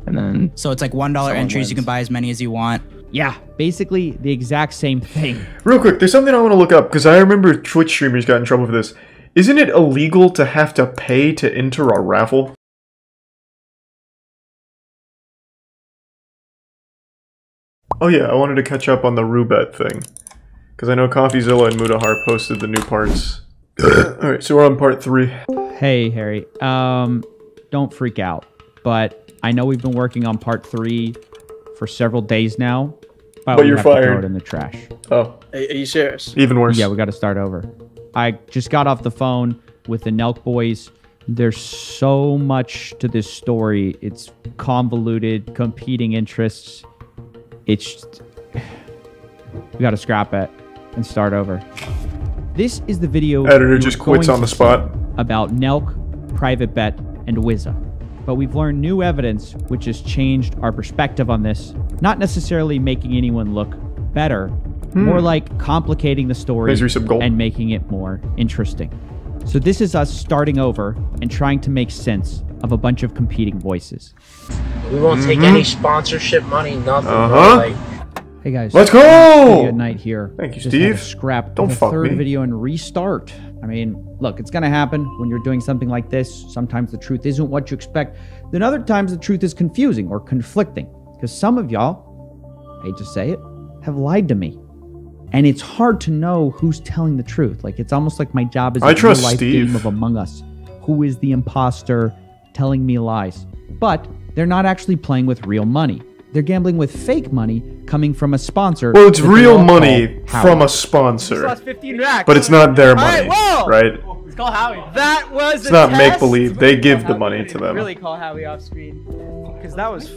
And then So it's like $1 entries. wins. You can buy as many as you want. Yeah, basically the exact same thing. Real quick, there's something I want to look up, because I remember Twitch streamers got in trouble for this. Isn't it illegal to have to pay to enter a raffle? Oh yeah, I wanted to catch up on the Roobet thing. Because I know CoffeeZilla and Mudahar posted the new parts. Alright, so we're on part 3. Hey, Harry. Don't freak out. But I know we've been working on part 3 for several days now. But we you're have to throw fired. it in the trash. Oh, Are you serious? even worse. Yeah, we got to start over. I just got off the phone with the Nelk boys. There's so much to this story. It's convoluted, competing interests. It's just, we got to scrap it and start over. This is the video Editor you just were quits going on the to spot. see about Nelk, Private Bet, and Wizza. But we've learned new evidence which has changed our perspective on this, not necessarily making anyone look better, more like complicating the story Please reset goal. and making it more interesting. So this is us starting over and trying to make sense of a bunch of competing voices. We won't take any sponsorship money, nothing. Uh-huh. Bro. Like, Hey guys, Let's go! Video night here. Thank you, Just had to Steve. Scrap Don't the fuck third me. video and restart. I mean, look, it's gonna happen when you're doing something like this. Sometimes the truth isn't what you expect. Then other times the truth is confusing or conflicting. Because some of y'all, I hate to say it, have lied to me. And it's hard to know who's telling the truth. Like, it's almost like my job is I a trust real-life Steve. game of Among Us. Who is the imposter telling me lies? But they're not actually playing with real money. They're gambling with fake money coming from a sponsor. Well, it's that they real all money call from a Howard. sponsor. 15 racks. But it's not their money, whoa! right? Let's call Howie. That was It's not make-believe. They give the money to them. Really call Howie off screen. Because that was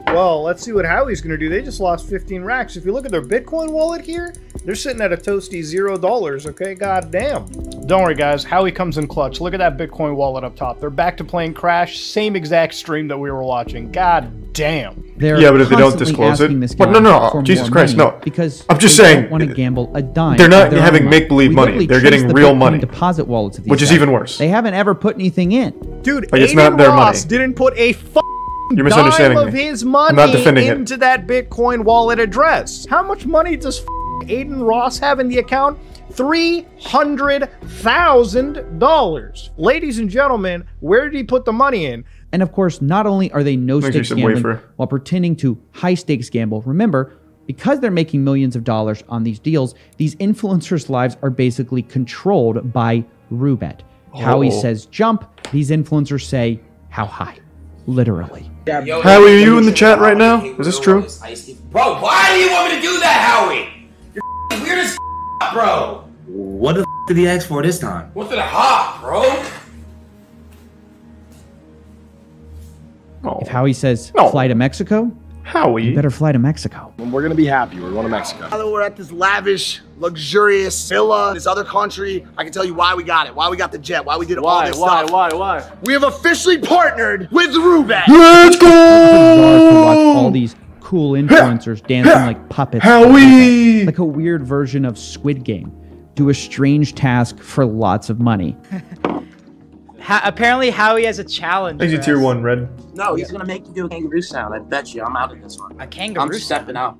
Well, let's see what Howie's going to do. They just lost 15 racks. If you look at their Bitcoin wallet here, they're sitting at a toasty $0, okay? God damn. Don't worry, guys. Howie comes in clutch. Look at that Bitcoin wallet up top. They're back to playing Crash. Same exact stream that we were watching. God damn. They're Yeah, but if they don't constantly disclose it- asking this What? guy No, no, for Jesus more Christ, money no. Because I'm just they saying, don't want to gamble a dime. they're not of their having own money. make-believe We money. literally They're traced getting the real Bitcoin money. deposit wallets of these Which is guys. even worse. They haven't ever put anything in. Dude, Like, it's Aiden not their Ross money. didn't put a You're dime misunderstanding of me. his money I'm not defending it. into that Bitcoin wallet address. How much money does Aiden Ross have in the account? $300,000. Ladies and gentlemen, where did he put the money in? And of course, not only are they no-stakes some gambling wafer. while pretending to high-stakes gamble, remember, because they're making millions of dollars on these deals, these influencers' lives are basically controlled by Roobet. Howie Oh. says jump, these influencers say how high. Literally. Yo, Howie, are you in the chat right now? Is this true? Bro, why do you want me to do that, Howie? You're weird as bro. What the did he ask for this time? What's the hot, bro? If Howie says No. fly to Mexico, you Howie? better fly to Mexico. We're gonna be happy. We're going to Mexico. Now that we're at this lavish, luxurious villa, this other country, I can tell you why we got it, why we got the jet, why we did all this stuff. Why? We have officially partnered with Roobet. Let's Bizarre to watch all go! these cool influencers dancing like puppets. Howie! Like a weird version of Squid Game. Do a strange task for lots of money. apparently Howie has a challenge. Thank you, for tier us. 1, Red. No, he's gonna make you do a kangaroo sound. I bet you. I'm out of this one. A kangaroo. I'm stepping out.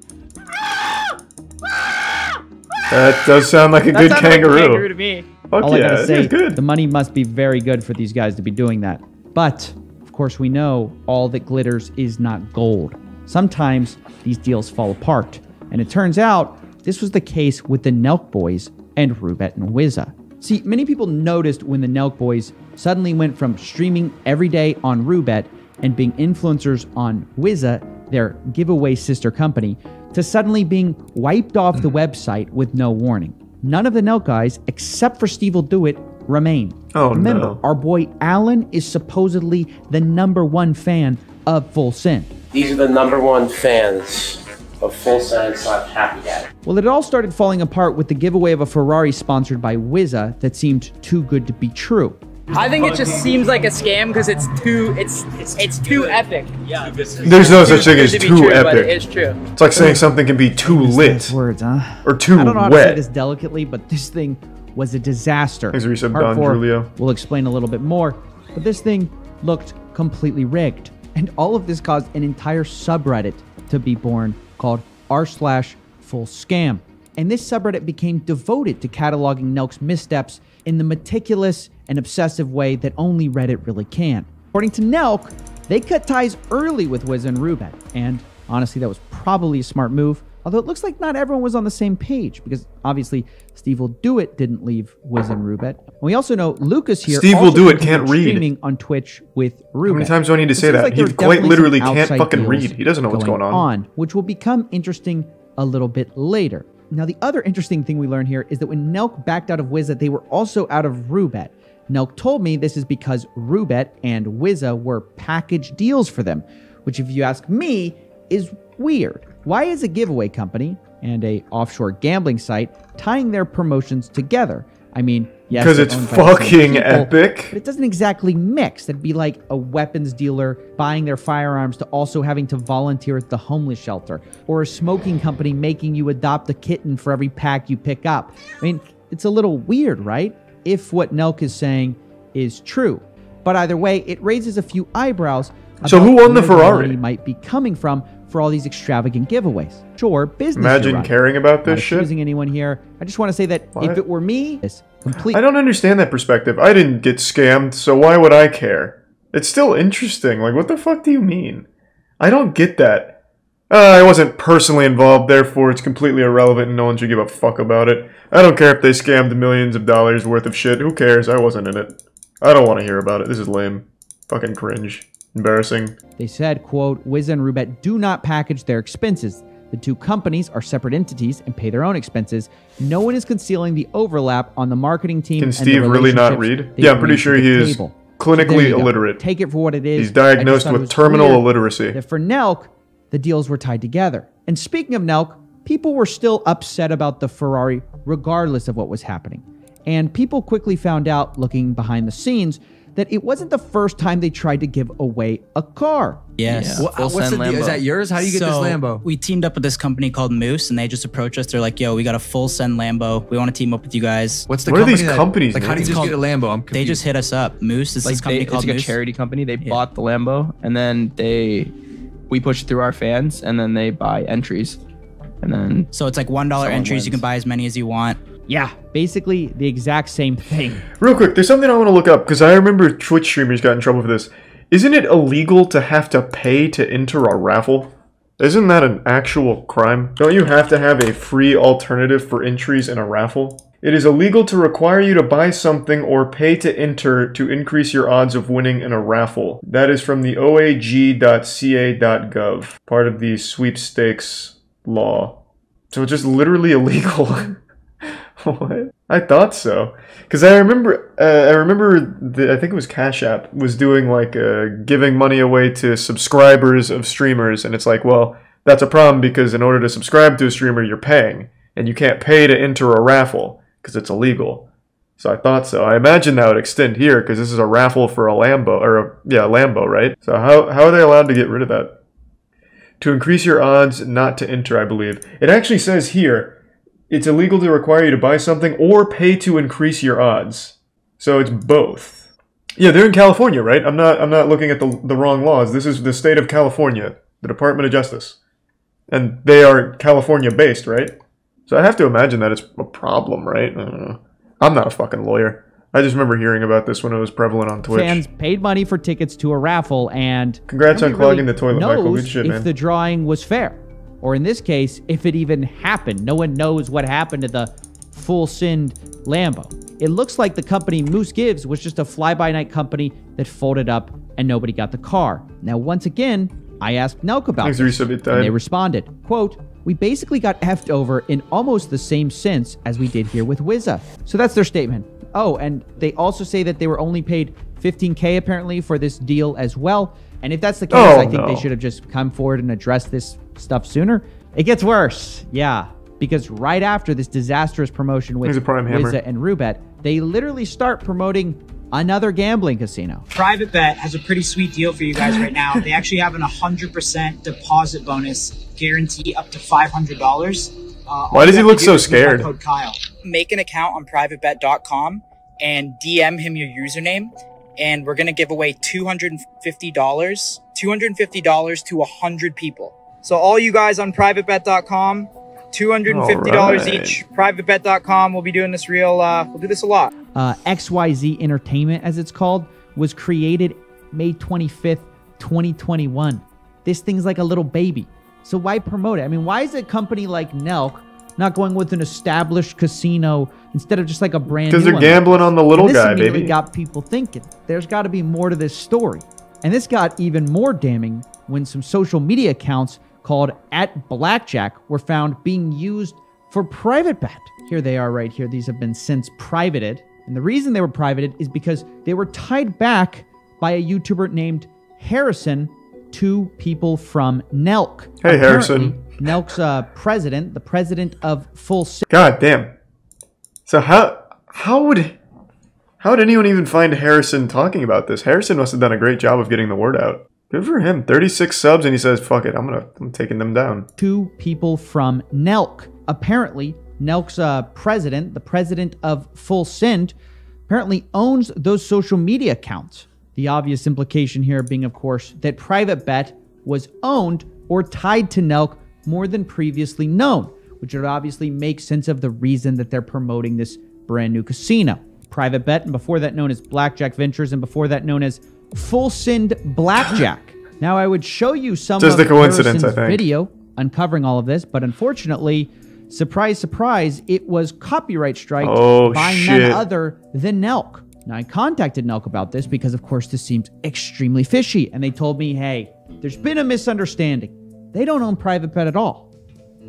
That does sound like a That good sounded like a kangaroo. kangaroo to me. Fuck All I yeah, gotta say, it's good. the money must be very good for these guys to be doing that. But, of course, we know all that glitters is not gold. Sometimes these deals fall apart. And it turns out this was the case with the Nelk Boys and Roobet and Wizza. See, many people noticed when the Nelk Boys suddenly went from streaming every day on Roobet and being influencers on Wizza, their giveaway sister company, to suddenly being wiped off the website with no warning. None of the Nelk guys, except for Steve Will Do It, remain. Oh, Remember, no. our boy Alan is supposedly the #1 fan of Full Send. These are the #1 fans of Full Send / Happy Dad. Well, it all started falling apart with the giveaway of a Ferrari sponsored by Wizza that seemed too good to be true. I think it just seems like a scam because it's too epic. Yeah. There's no such thing as too But it epic. is true. It's like saying something can be too lit Words, huh? or too I don't know how to say wet. this delicately, but this thing was a disaster. Thanks for resub, Part Don 4, Julio. we'll explain a little bit more, but this thing looked completely rigged. And all of this caused an entire subreddit to be born called r/fullscam. And this subreddit became devoted to cataloging Nelk's missteps in the meticulous and obsessive way that only Reddit really can. According to Nelk, they cut ties early with Wiz and Rubet, and honestly, that was probably a smart move, although it looks like not everyone was on the same page, because obviously Steve Will Do It didn't leave Wiz and Rubet. And we also know Lucas here Steve Will Do It can't read. Streaming on Twitch with Rubet. How many times do I need to say that? Like He quite literally can't fucking read. He doesn't know what's going on. Which will become interesting a little bit later. Now, the other interesting thing we learn here is that when Nelk backed out of Wizza, they were also out of Rubet. Nelk told me this is because Rubet and Wizza were package deals for them, which if you ask me, is weird. Why is a giveaway company and a offshore gambling site tying their promotions together? I mean, yes, because it's fucking epic. But it doesn't exactly mix. That'd be like a weapons dealer buying their firearms to also having to volunteer at the homeless shelter, or a smoking company making you adopt a kitten for every pack you pick up. I mean, it's a little weird, right? If what Nelk is saying is true. But either way, it raises a few eyebrows. So who won the where Ferrari? money might be coming from for all these extravagant giveaways. Sure, business. Imagine caring about this shit. Not accusing anyone here. I just want to say that if it were me, it's complete. I don't understand that perspective. I didn't get scammed, so why would I care? It's still interesting. Like, what the fuck do you mean? I don't get that. I wasn't personally involved, therefore it's completely irrelevant and no one should give a fuck about it. I don't care if they scammed millions of dollars worth of shit. Who cares? I wasn't in it. I don't want to hear about it. This is lame. Fucking cringe. Embarrassing. They said, quote, Wiz and Rubet do not package their expenses. The two companies are separate entities and pay their own expenses. No one is concealing the overlap on the marketing team. Can Steve really not read? Yeah, I'm pretty sure he is clinically illiterate. Take it for what it is. He's diagnosed with terminal illiteracy. That for Nelk, the deals were tied together. And speaking of Nelk, people were still upset about the Ferrari regardless of what was happening. And people quickly found out, looking behind the scenes, that it wasn't the first time they tried to give away a car. Yes. Yeah. What's the deal? Is that yours? How do you get this Lambo? We teamed up with this company called Moose, and they just approached us. They're like, yo, we got a full send Lambo. We want to team up with you guys. What are these companies? Like, how do you just get a Lambo? I'm confused. They just hit us up. Moose is this company called Moose. It's like a charity company. They bought the Lambo, and then we push it through our fans, and then they buy entries. And then so it's like $1 entries. Wins. You can buy as many as you want. Yeah, basically the exact same thing. Real quick, there's something I want to look up, because I remember Twitch streamers got in trouble for this. Isn't it illegal to have to pay to enter a raffle? Isn't that an actual crime? Don't you have to have a free alternative for entries in a raffle? It is illegal to require you to buy something or pay to enter to increase your odds of winning in a raffle. That is from the oag.ca.gov, part of the sweepstakes law. So it's just literally illegal. What? I thought so, because I remember I think it was Cash App was doing like giving money away to subscribers of streamers, and it's like, well, that's a problem because in order to subscribe to a streamer, you're paying, and you can't pay to enter a raffle because it's illegal. So I thought so. I imagine that would extend here because this is a raffle for a Lambo, or Lambo, right? So how are they allowed to get rid of that? To increase your odds not to enter, I believe. It actually says here, it's illegal to require you to buy something or pay to increase your odds. So it's both. Yeah, they're in California, right? I'm not looking at the wrong laws. This is the state of California, the Department of Justice. And they are California-based, right? So I have to imagine that it's a problem, right? I don't know. I'm not a fucking lawyer. I just remember hearing about this when it was prevalent on Twitch. Fans paid money for tickets to a raffle, and congrats on clogging the toilet, Michael. Good shit, man. If the drawing was fair, or in this case, if it even happened. No one knows what happened to the full send Lambo. It looks like the company Moose Gives was just a fly-by-night company that folded up and nobody got the car. Now, once again, I asked Nelk about this, and they responded, quote, we basically got effed over in almost the same sense as we did here with Wizza. So that's their statement. Oh, and they also say that they were only paid $15K apparently for this deal as well. And if that's the case, I think they should have just come forward and addressed this stuff sooner. It gets worse. Yeah. Because right after this disastrous promotion with Wizza and Rubet, they literally start promoting another gambling casino. Private Bet has a pretty sweet deal for you guys right now. They actually have an 100% deposit bonus guarantee up to $500. Why does he look so scared? Code Kyle. Make an account on privatebet.com and DM him your username. and we're gonna give away $250 to 100 people. So all you guys on privatebet.com, $250 each. Privatebet.com. We'll be doing this we'll do this a lot. XYZ Entertainment, as it's called, was created May 25th, 2021. This thing's like a little baby. So why promote it? I mean, why is a company like Nelk not going with an established casino instead of just like a brand new one? Because they're gambling on the little guy, baby. baby. Got people thinking. There's got to be more to this story. And this got even more damning when some social media accounts called @Blackjack were found being used for private bet. Here they are right here. These have been since privated. And the reason they were privated is because they were tied back by a YouTuber named Harrison to people from Nelk. Hey, Harrison. Nelk's president, the president of Full Send. God damn. So how would anyone even find Harrison talking about this? Harrison must have done a great job of getting the word out. Good for him. 36 subs, and he says, fuck it, I'm taking them down. Two people from Nelk. Apparently, Nelk's president, the president of Full Send, apparently owns those social media accounts. The obvious implication here being, of course, that Private Bet was owned or tied to Nelk more than previously known, which would obviously make sense of the reason that they're promoting this brand new casino. Private Bet, and before that known as Blackjack Ventures, and before that known as Full Send Blackjack. Now, I would show you some just of a coincidence, I think, video uncovering all of this, but unfortunately, surprise, surprise, it was copyright strike by none other than Nelk. Now, I contacted Nelk about this because, of course, this seems extremely fishy, and they told me, hey, there's been a misunderstanding. They don't own Private Bet at all,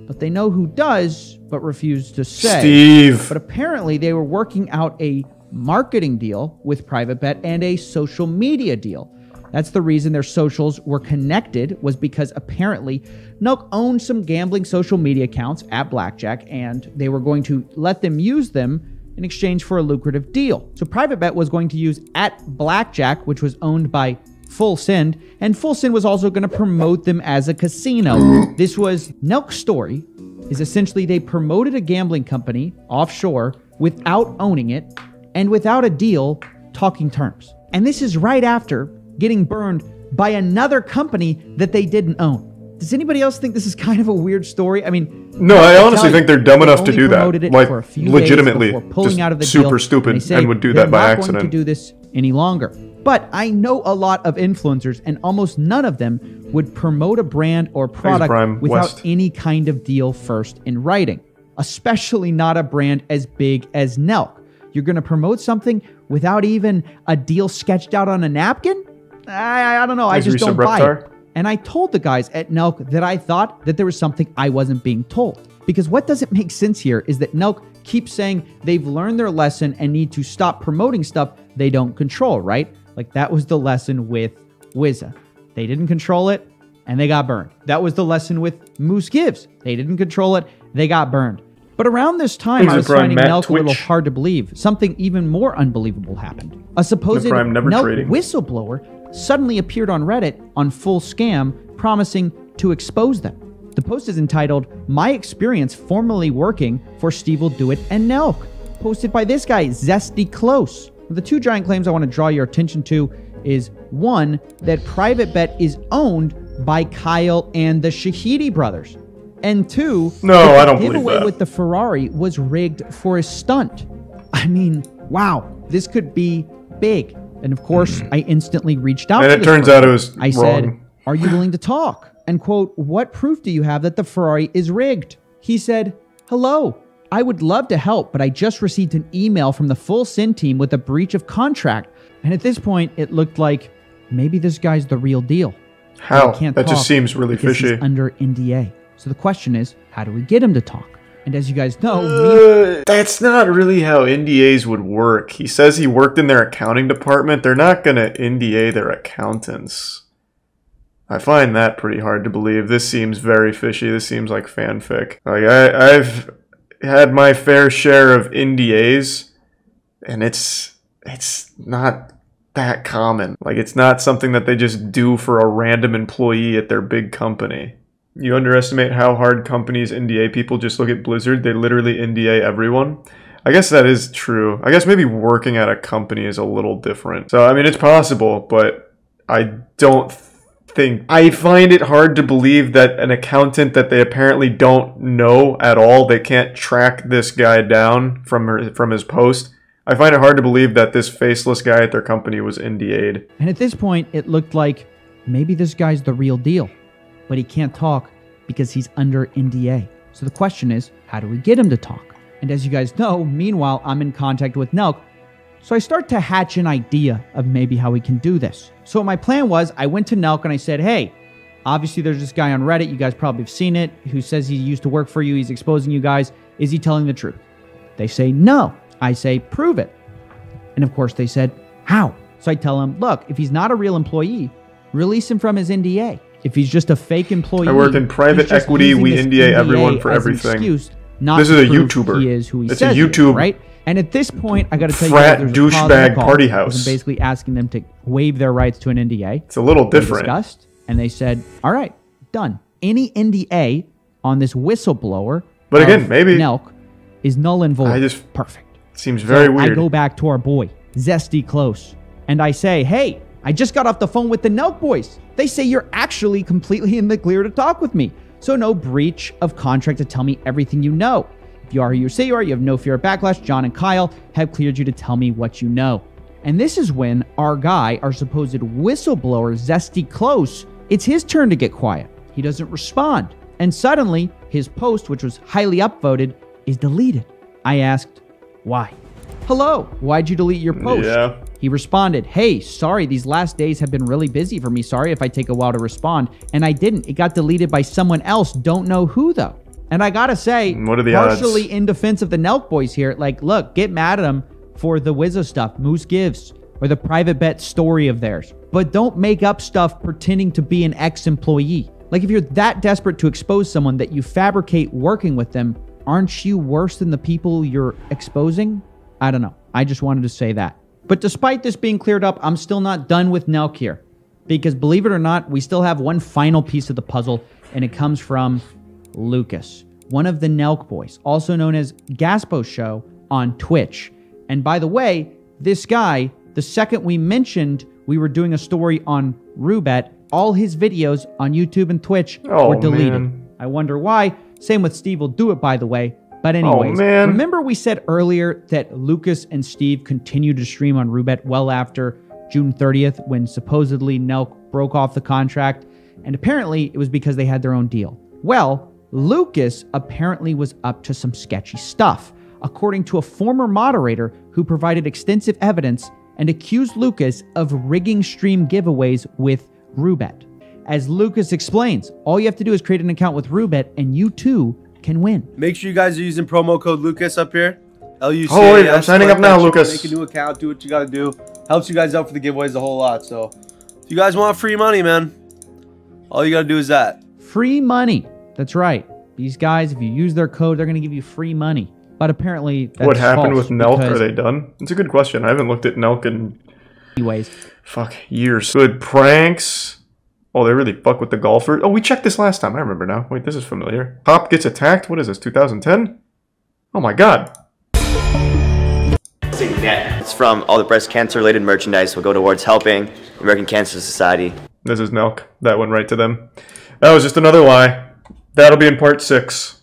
but they know who does, but refuse to say. Steve. But apparently, they were working out a marketing deal with Private Bet and a social media deal. That's the reason their socials were connected, was because apparently Nelk owned some gambling social media accounts at Blackjack, and they were going to let them use them in exchange for a lucrative deal. So Private Bet was going to use @Blackjack, which was owned by Full Send, and Full Send was also going to promote them as a casino. This was Nelk's story, is essentially they promoted a gambling company offshore without owning it and without a deal talking terms. And this is right after getting burned by another company that they didn't own. Does anybody else think this is kind of a weird story? I mean, no, I honestly think they're dumb enough to do that. Like, legitimately, pulling out of the super deal, stupid, and would do that by accident. Going to do this any longer. But I know a lot of influencers, and almost none of them would promote a brand or product without any kind of deal first in writing, especially not a brand as big as Nelk. You're going to promote something without even a deal sketched out on a napkin? I don't know. I just don't buy it. And I told the guys at Nelk that I thought that there was something I wasn't being told. Because what doesn't make sense here is that Nelk keeps saying they've learned their lesson and need to stop promoting stuff they don't control, right? Like that was the lesson with Wizza. They didn't control it and they got burned. That was the lesson with Moose Gives. They didn't control it, they got burned. But around this time, I was finding Nelk a little hard to believe. Something even more unbelievable happened. A supposed Nelk whistleblower suddenly appeared on Reddit on Full Scam, promising to expose them. The post is entitled, "My Experience Formerly Working for Steve'll-Do-It and Nelk," posted by this guy, Zesty Close. The two giant claims I want to draw your attention to is, one, that Private Bet is owned by Kyle and the Shahidi brothers. And two, no, I don't believe that. The giveaway with the Ferrari was rigged for a stunt. I mean, wow, this could be big. And of course, I instantly reached out to this it turns out it was I said, "Are you willing to talk?" And quote, "What proof do you have that the Ferrari is rigged?" He said, "Hello, I would love to help, but I just received an email from the Full Send team with a breach of contract." And at this point, it looked like maybe this guy's the real deal. How? That just seems really fishy. He's under NDA. So the question is, how do we get him to talk? And as you guys know, that's not really how NDAs would work. He says he worked in their accounting department. They're not going to NDA their accountants. I find that pretty hard to believe. This seems very fishy. This seems like fanfic. Like I've had my fair share of NDAs, and it's not that common. Like, it's not something that they just do for a random employee at their big company. You underestimate how hard companies NDA people. Just look at Blizzard. They literally NDA everyone. I guess that is true. I guess maybe working at a company is a little different. So, I mean, it's possible, but I don't think... I find it hard to believe that an accountant that they apparently don't know at all, they can't track this guy down from his post. I find it hard to believe that this faceless guy at their company was NDA'd. And at this point, it looked like maybe this guy's the real deal, but he can't talk because he's under NDA. So the question is, how do we get him to talk? And as you guys know, meanwhile, I'm in contact with Nelk. So I start to hatch an idea of maybe how we can do this. So my plan was, I went to Nelk and I said, hey, obviously there's this guy on Reddit, you guys probably have seen it, who says he used to work for you, he's exposing you guys. Is he telling the truth? They say no. I say, prove it. And of course they said, how? So I tell him, look, if he's not a real employee, release him from his NDA. If he's just a fake employee, I work in private equity, we NDA everyone for everything. This is a YouTuber. He is who he it's says a YouTube, is, right? And at this point, I got to tell you, frat douchebag party house. I'm basically asking them to waive their rights to an NDA. It's a little different. We discussed, and they said, all right, done. Any NDA on this whistleblower, but again, maybe Nelk, is null and void. Perfect. Seems very weird. I go back to our boy, Zesty Close, and I say, hey, I just got off the phone with the Nelk boys. They say you're actually completely in the clear to talk with me. So no breach of contract to tell me everything you know. If you are who you say you are, you have no fear of backlash. John and Kyle have cleared you to tell me what you know. And this is when our guy, our supposed whistleblower, Zesty Close, it's his turn to get quiet. He doesn't respond. And suddenly, his post, which was highly upvoted, is deleted. I asked, why? Hello, why'd you delete your post? Yeah. He responded, hey, sorry, these last days have been really busy for me. Sorry if I take a while to respond. And I didn't. It got deleted by someone else. Don't know who, though. And I gotta say, what are the partially odds? In defense of the Nelk boys here, like, look, get mad at them for the Wizzo stuff, Moose Gives, or the private bet story of theirs. But don't make up stuff pretending to be an ex-employee. Like, if you're that desperate to expose someone that you fabricate working with them, aren't you worse than the people you're exposing? I don't know. I just wanted to say that. But despite this being cleared up, I'm still not done with Nelk here. Because believe it or not, we still have one final piece of the puzzle, and it comes from Lucas, one of the Nelk boys, also known as Gaspo Show on Twitch. And by the way, this guy, the second we mentioned we were doing a story on Roobet, all his videos on YouTube and Twitch were deleted. Man. I wonder why. Same with Steve will do it, by the way. But anyways, remember we said earlier that Lucas and Steve continued to stream on Roobet well after June 30th when supposedly Nelk broke off the contract, and apparently it was because they had their own deal. Well, Lucas apparently was up to some sketchy stuff, according to a former moderator who provided extensive evidence and accused Lucas of rigging stream giveaways with Roobet. As Lucas explains, all you have to do is create an account with Roobet and you too can win. Make sure you guys are using promo code Lucas up here. LUCAS. Oh wait, I'm signing up now, Lucas. Make a new account, do what you gotta do. Helps you guys out for the giveaways a whole lot. So if you guys want free money, man, all you gotta do is that. Free money. That's right. These guys, if you use their code, they're gonna give you free money. But apparently that's what happened with Nelk? Are they done? It's a good question. I haven't looked at Nelk in anyways. Years. Good pranks. Oh, they really fuck with the golfer. Oh, we checked this last time. I remember now. Wait, this is familiar. Pop gets attacked. What is this, 2010? Oh my god. It's from all the breast cancer-related merchandise will go towards helping American Cancer Society. This is Nelk. That went right to them. That was just another lie. That'll be in part 6.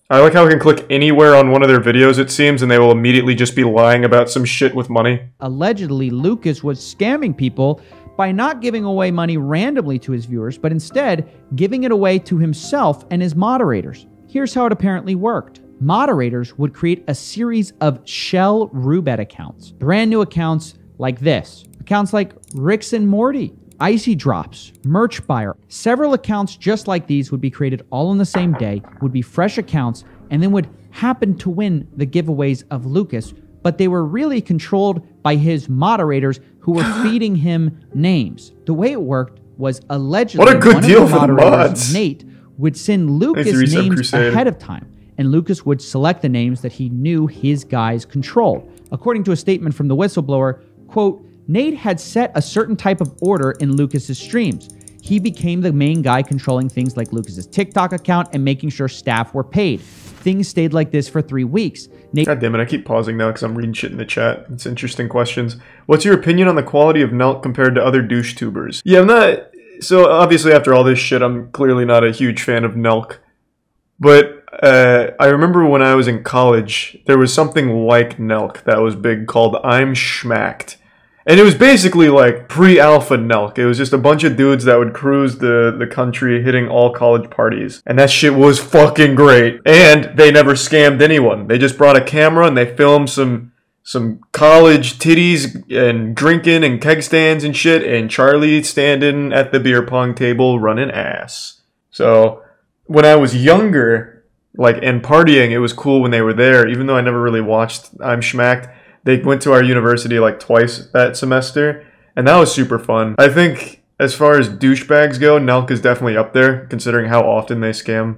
I like how I can click anywhere on one of their videos, it seems, and they will immediately just be lying about some shit with money. Allegedly, Lucas was scamming people by not giving away money randomly to his viewers, but instead giving it away to himself and his moderators. Here's how it apparently worked. Moderators would create a series of shell Roobet accounts. Brand new accounts like this. Accounts like Ricks and Morty, Icy Drops, Merch Buyer. Several accounts just like these would be created all on the same day, would be fresh accounts, and then would happen to win the giveaways of Lucas, but they were really controlled by his moderators who were feeding him names. The way it worked was allegedly what a good one deal of the for the moderators, mods. Nate, would send Lucas names ahead of time, and Lucas would select the names that he knew his guys controlled. According to a statement from the whistleblower, quote, Nate had set a certain type of order in Lucas's streams. He became the main guy controlling things like Lucas's TikTok account and making sure staff were paid. things stayed like this for 3 weeks. God damn it, I keep pausing now because I'm reading shit in the chat. It's interesting questions. What's your opinion on the quality of Nelk compared to other douche tubers? Yeah, I'm not... So, obviously, after all this shit, I'm clearly not a huge fan of Nelk. But I remember when I was in college, there was something like Nelk that was big called I'm Schmacked. And it was basically like pre-alpha Nelk. It was just a bunch of dudes that would cruise the country hitting all college parties. And that shit was fucking great. And they never scammed anyone. They just brought a camera and they filmed some college titties and drinking and keg stands and shit. And Charlie standing at the beer pong table running ass. So when I was younger, and partying, it was cool when they were there. Even though I never really watched I'm Schmacked. They went to our university twice that semester, and that was super fun. I think as far as douchebags go, Nelk is definitely up there, considering how often they scam.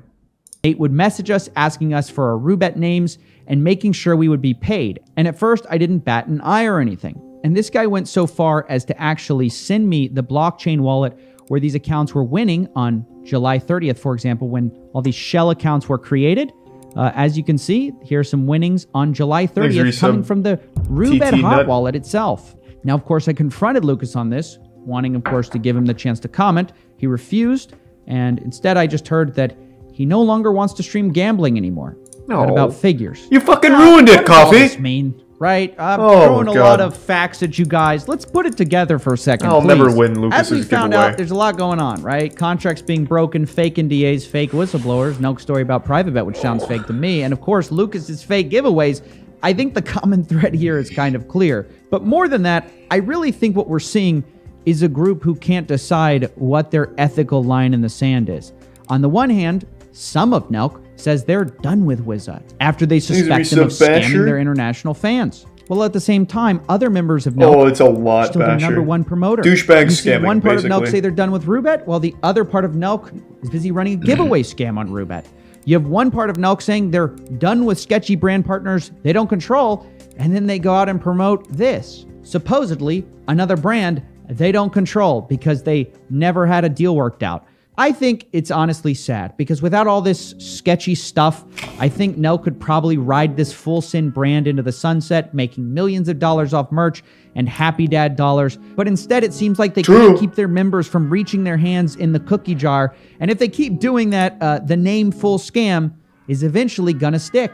Nate would message us asking us for our Roobet names and making sure we would be paid. And at first, I didn't bat an eye or anything. And this guy went so far as to actually send me the blockchain wallet where these accounts were winning on July 30th, for example, when all these shell accounts were created. As you can see, here's some winnings on July 30th coming from the Roobet hot wallet itself. Now, of course, I confronted Lucas on this, wanting, of course, to give him the chance to comment. He refused, and instead I just heard that he no longer wants to stream gambling anymore. Not about figures. You fucking ruined it, Coffee! Right? I'm throwing a lot of facts at you guys. Let's put it together for a second, I'll please. never win Lucas's giveaway. As we found out, there's a lot going on, right? Contracts being broken, fake NDAs, fake whistleblowers, Nelk story about private bet, which sounds fake to me, and of course, Lucas's fake giveaways. I think the common thread here is kind of clear. But more than that, I really think what we're seeing is a group who can't decide what their ethical line in the sand is. On the one hand, some of Nelk says they're done with Wizard after they suspect them of scamming their international fans. Well, at the same time, other members of Nelk it's a lot, still their number one promoter. Douchebag scamming, one part basically. of Nelk say they're done with Roobet, while the other part of Nelk is busy running a giveaway scam on Roobet. You have one part of Nelk saying they're done with sketchy brand partners they don't control, and then they go out and promote this. Supposedly, another brand they don't control because they never had a deal worked out. I think it's honestly sad because without all this sketchy stuff, I think Nelk could probably ride this Full Send brand into the sunset, making millions of dollars off merch and Happy Dad dollars. But instead, it seems like they can't keep their members from reaching their hands in the cookie jar. And if they keep doing that, the name Full Scam is eventually gonna stick.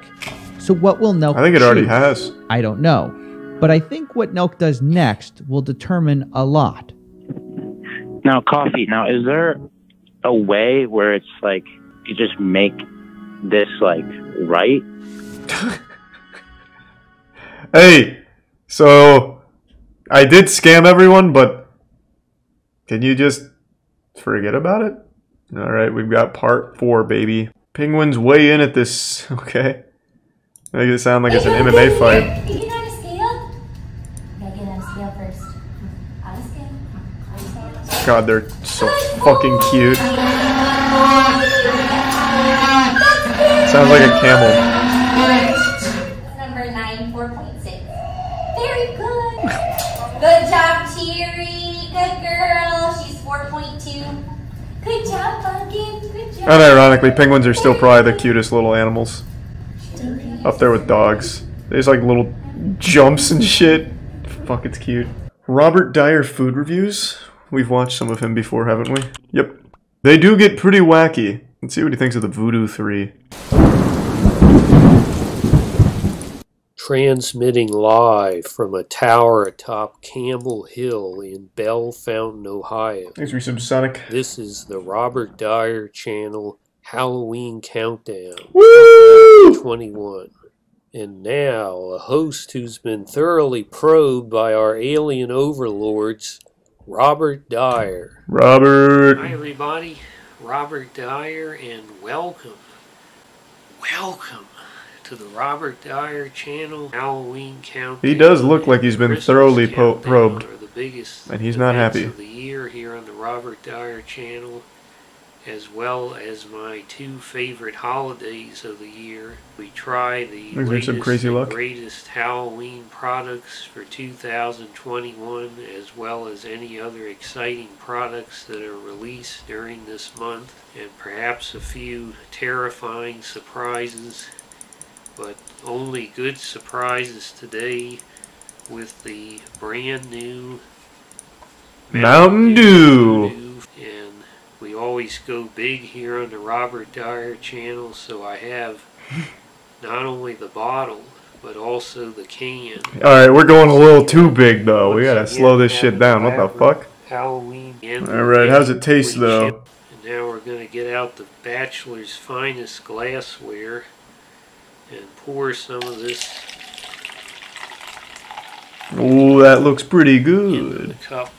So what will Nelk I think it already has. I don't know. But I think what Nelk does next will determine a lot. Now, Coffee, is there a way where it's like you just make this right? Hey, so I did scam everyone, but can you just forget about it? All right, we've got part 4, baby. Penguins weigh in at this. Okay, make it sound like it's an MMA fight. You can on a scale. Gotta get on a scale first. On a scale. God, they're so fucking cute. Sounds like a camel. Number 9, 4.6. Very good. Good job, Cheery. Good girl. She's 4.2. Good job, Pumpkin. Good job. Unironically, penguins are still probably the cutest little animals. Up there with dogs. There's little jumps and shit. Fuck, it's cute. Robert Dyer food reviews. We've watched some of him before, haven't we? Yep. They do get pretty wacky. Let's see what he thinks of the Voodoo 3. Transmitting live from a tower atop Campbell Hill in Bellefontaine, Ohio. Thanks for some Sonic. This is the Robert Dyer Channel Halloween Countdown. Woo! 21. And now, a host who's been thoroughly probed by our alien overlords, Robert Dyer. Robert. Hi, everybody. Robert Dyer, and welcome. Welcome to the Robert Dyer Channel Halloween Countdown. He does look like he's been thoroughly probed, and he's not happy. Of the year here on the Robert Dyer Channel, as well as my 2 favorite holidays of the year. We try the latest and greatest Halloween products for 2021, as well as any other exciting products that are released during this month, and perhaps a few terrifying surprises but only good surprises today with the brand new Mountain Dew. And we always go big here on the Robert Dyer channel, so I have not only the bottle but also the can. Alright, we're going a little too big though. We gotta slow this shit down. What the fuck? Halloween. Alright, how's it taste though? And now we're going to get out the Bachelor's Finest glassware and pour some of this Ooh, that looks pretty good. cup.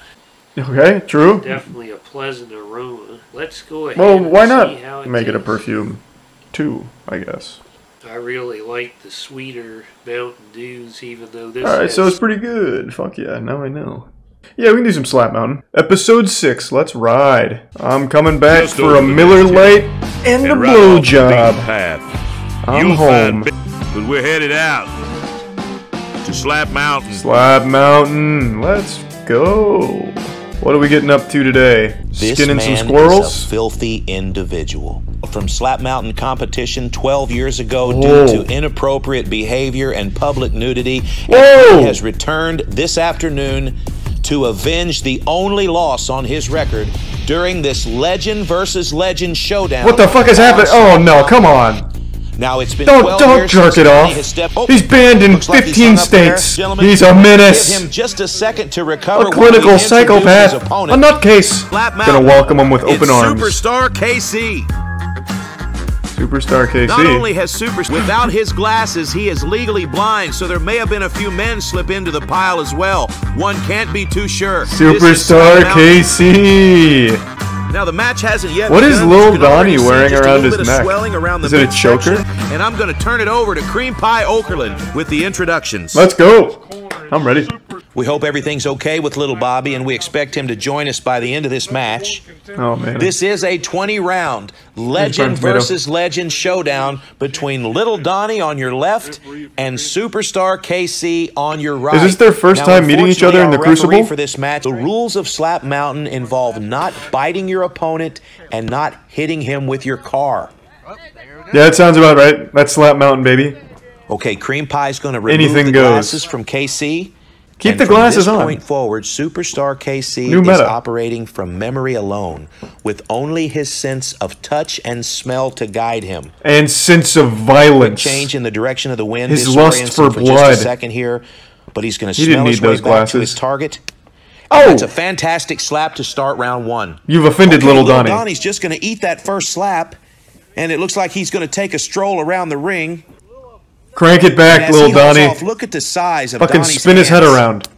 Okay, true. Definitely a pleasant aroma. Let's go ahead Well, why and not see how make it a tastes. perfume too, I guess. I really like the sweeter Mountain Dews, even though this Alright, has so it's pretty good. Fuck yeah, now I know. Yeah, we can do some Slap Mountain. Episode 6, let's ride. I'm coming back for a Miller Lite and a blowjob. I'm home. But we're headed out to Slap Mountain. Slap Mountain, let's go. What are we getting up to today? This Skinning man some squirrels? is a filthy individual. From Slap Mountain competition 12 years ago Whoa. due to inappropriate behavior and public nudity, Whoa. and he has returned this afternoon to avenge the only loss on his record during this legend versus legend showdown. What the fuck is happening? Oh no, come on. Now it's been Don't jerk it off. He's banned in 15 states. He's a menace. Give him just a second to recover. A clinical psychopath. A nutcase. Gonna welcome him with open arms. Superstar KC. Superstar KC. Not only has without his glasses, he is legally blind, so there may have been a few men slip into the pile as well. One can't be too sure. Superstar KC. Now the match hasn't yet. What is begun. Lil You can already Donnie see wearing just a around little his bit of neck? swelling around the Is it a choker? midsection, and I'm going to turn it over to Cream Pie Okerlund with the introductions. Let's go. I'm ready. We hope everything's okay with little Bobby, and we expect him to join us by the end of this match. Oh, man. This is a 20-round legend versus legend showdown between Little Donnie on your left and Superstar KC on your right. Is this their first time meeting each other in the Unfortunately, our referee Crucible? for this match, the rules of Slap Mountain involve not biting your opponent and not hitting him with your car. Yeah, that sounds about right. That's Slap Mountain, baby. Okay, Cream Pie's going to remove Anything the goes. glasses from KC. Keep And the glasses from this on. point forward, Superstar KC New is meta. operating from memory alone, with only his sense of touch and smell to guide him. And sense of violence. Change in the direction of the wind. His Disorients lust for him blood. Just a second here, but he's going to He didn't smell his need way those back to his glasses. target. Oh! That's a fantastic slap to start round one. You've offended Okay, Little Donnie. Donnie's just going to eat that first slap, and it looks like he's going to take a stroll around the ring. Crank it back, And as Little he hauls Donnie. off, look at the size of Fucking Donnie's spin his head hands. around.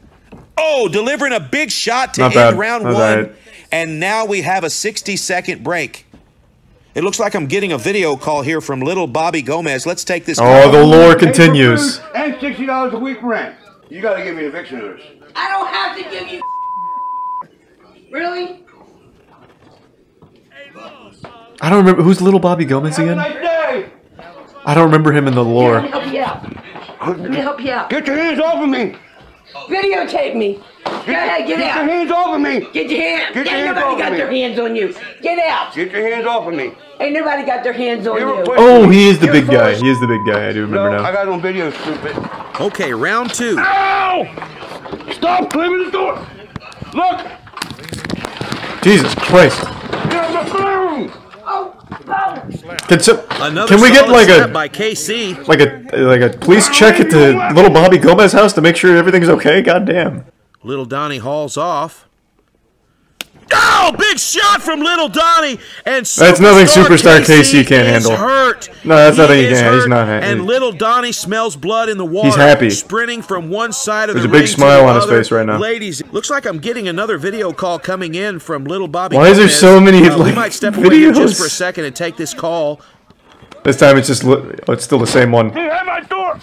Oh, delivering a big shot to Not end bad. round That's one. all right. And now we have a 60-second break. It looks like I'm getting a video call here from Little Bobby Gomez. Let's take this Oh, call. the lore continues. And $60 a week rent. You gotta give me an eviction notice. I don't have to give you. Really? I don't remember. Who's Little Bobby Gomez again? I don't remember him in the lore. Let me help you out. Let me help you out. Get your hands off of me! Videotape me. Go ahead, get out. Get your hands off of me! Get your hands. Get your Ain't hands nobody off got of me. their hands on you. Get out. Get your hands off of me! Ain't nobody got their hands on you. Oh, he is the big guy. He is the big guy. I do remember No, I now. got it on video, stupid. Okay, round two. Ow! Stop climbing the door! Look! Jesus Christ. Get on the phone! Can we get like slap a by KC. like a police check at the Little Bobby Gomez house to make sure everything's okay? God damn. Little Donnie hauls off. Oh, big shot from Little Donnie, and That's nothing Superstar KC can't is handle. Hurt. No, that's nothing he is can. He's hurt, not. And Little Donnie smells blood in the water. He's happy. Sprinting from one side of There's the a big ring to smile the on his other. face right now. Ladies, looks like I'm getting another video call coming in from Little Bobby. Why is there Gomez. so many, We like, might step away here just videos? for a second and take this call. This time it's just it's still the same one. At my door!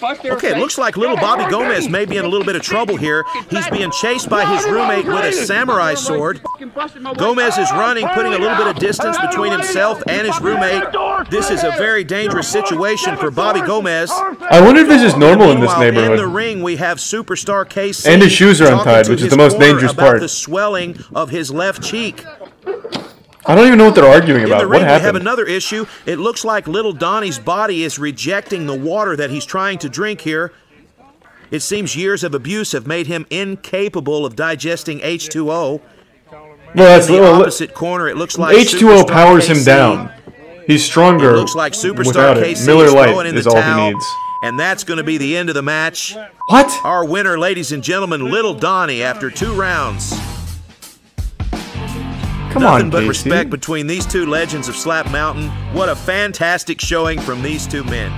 Okay, it looks like Little Bobby Gomez may be in a little bit of trouble here. He's being chased by his roommate with a samurai sword. Gomez is running, putting a little bit of distance between himself and his roommate. This is a very dangerous situation for Bobby Gomez. I wonder if this is normal in this Meanwhile, in the neighborhood. ring, we have Superstar KC. And his shoes are talking untied, to which is his the most corner dangerous about part. the swelling of his left cheek. I don't even know what they're arguing In about. the What ring, we have happened? another issue. It looks like little Donnie's body is rejecting the water that he's trying to drink here. It seems years of abuse have made him incapable of digesting H2O. Well, that's In the opposite corner, it looks like H2O Superstar powers him KC. down. He's stronger. It looks like Superstar without it. KC Miller is Lite throwing in is the all towel, he needs. and that's going to be the end of the match. What? Our winner, ladies and gentlemen, Little Donnie, after 2 rounds. Come Nothing on, but KC. respect between these two legends of Slap Mountain. What a fantastic showing from these two men.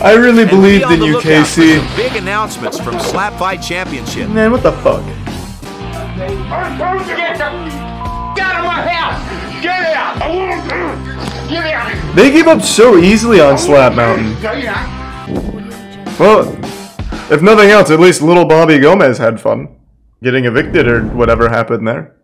I really And be believed on in the you, lookout for KC. some big announcements from Slap Fight Championship. Man, what the fuck? Get out of my house! Get out! Get out! They give up so easily on Slap Mountain. Well, if nothing else, at least little Bobby Gomez had fun. Getting evicted or whatever happened there.